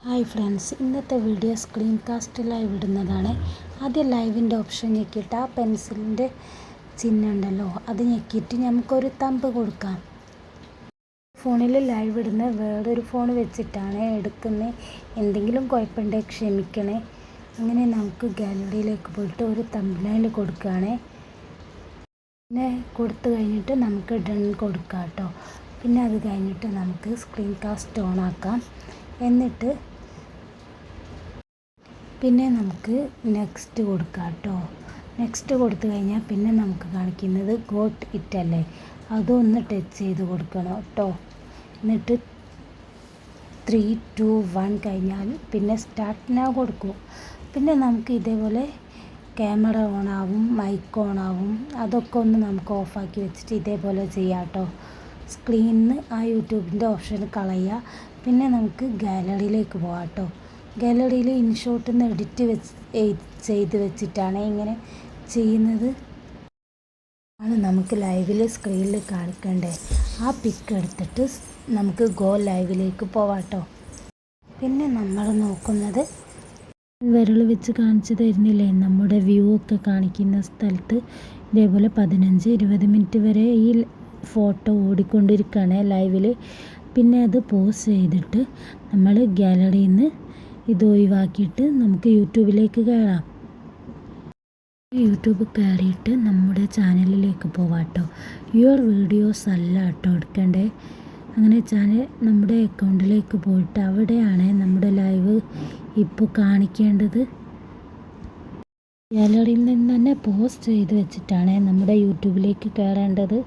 Hi friends, ഇന്നത്തെ video screen cast live ഇടുന്നതാണ്. ആദ്യം ലൈവിൻ്റെ ഓപ്ഷൻ ഞെക്കിയിട്ട് ആ പെൻസിലിൻ്റെ ചിഹ്നം ഉണ്ടല്ലോ അത് ഞെക്കിയിട്ട് നമുക്കൊരു തമ്പ് കൊടുക്കാം. ഫോണിൽ ലൈവ് ഇടുന്ന വേറൊരു ഫോൺ വെച്ചിട്ടാണ് എടുക്കുന്നത്. എന്തെങ്കിലും കുഴപ്പമുണ്ടെങ്കിൽ ക്ഷമിക്കണേ. അങ്ങനെ നമുക്ക് ഗാലറിയിലേക്ക് പോയിട്ട് ഒരു തമ്പനയിൽ കൊടുക്കുകയാണ്. പിന്നെ കൊടുത്തു കഴിഞ്ഞിട്ട് നമുക്ക് ഡൺ കൊടുക്കാം കേട്ടോ. പിന്നെ അത് കഴിഞ്ഞിട്ട് നമുക്ക് സ്ക്രീൻ കാസ്റ്റ് ഓൺ ആക്കാം. എന്നിട്ട് പിന്നെ നമുക്ക് നെക്സ്റ്റ് കൊടുക്കാം കേട്ടോ. നെക്സ്റ്റ് കൊടുത്തു കഴിഞ്ഞാൽ പിന്നെ നമുക്ക് കാണിക്കുന്നത് ഗോട്ട് ഇറ്റ് അല്ലേ, അതൊന്ന് ടച്ച് ചെയ്ത് കൊടുക്കണം കേട്ടോ. എന്നിട്ട് 3, 2, 1 കഴിഞ്ഞാൽ പിന്നെ സ്റ്റാർട്ട് നൗ കൊടുക്കും. പിന്നെ നമുക്ക് ഇതേപോലെ ക്യാമറ ഓണാവും, മൈക്ക് ഓണാവും. അതൊക്കെ ഒന്ന് നമുക്ക് ഓഫാക്കി വെച്ചിട്ട് ഇതേപോലെ ചെയ്യാം കേട്ടോ. സ്ക്രീനിൽ നിന്ന് ആ യൂട്യൂബിൻ്റെ ഓപ്ഷൻ കളയുക. പിന്നെ നമുക്ക് ഗാലറിയിലേക്ക് പോകാം കേട്ടോ. ഗാലറിയിൽ ഇൻഷോട്ടിൽ നിന്ന് എഡിറ്റ് ചെയ്ത് വെച്ചിട്ടാണ് ഇങ്ങനെ ചെയ്യുന്നത്. ആണ് നമുക്ക് ലൈവിൽ സ്ക്രീനിൽ കാണിക്കണ്ടേ. ആ പിക്ക് എടുത്തിട്ട് നമുക്ക് ഗോ ലൈവിലേക്ക് പോവാം കേട്ടോ. പിന്നെ നമ്മൾ നോക്കുന്നത് വിരൽ വെച്ച് കാണിച്ചു തരുന്നില്ലേ, നമ്മുടെ വ്യൂ ഒക്കെ കാണിക്കുന്ന സ്ഥലത്ത് ഇതേപോലെ 15-20 മിനിറ്റ് വരെ ഈ ഫോട്ടോ ഓടിക്കൊണ്ടിരിക്കുകയാണ് ലൈവിൽ. പിന്നെ അത് പോസ് ചെയ്തിട്ട് നമ്മൾ ഗാലറിയിൽ നിന്ന് ഇത് ഒഴിവാക്കിയിട്ട് നമുക്ക് യൂട്യൂബിലേക്ക് കയറാം. യൂട്യൂബ് കയറിയിട്ട് നമ്മുടെ ചാനലിലേക്ക് പോവാം കേട്ടോ. യുവർ വീഡിയോസ് അല്ല കേട്ടോ എടുക്കണ്ടേ. അങ്ങനെ ചാനൽ നമ്മുടെ അക്കൗണ്ടിലേക്ക് പോയിട്ട് അവിടെയാണ് നമ്മുടെ ലൈവ് ഇപ്പോൾ കാണിക്കേണ്ടത്. ഗാലറിയിൽ നിന്ന് തന്നെ പോസ്റ്റ് ചെയ്ത് വെച്ചിട്ടാണ് നമ്മുടെ യൂട്യൂബിലേക്ക് കയറേണ്ടത്.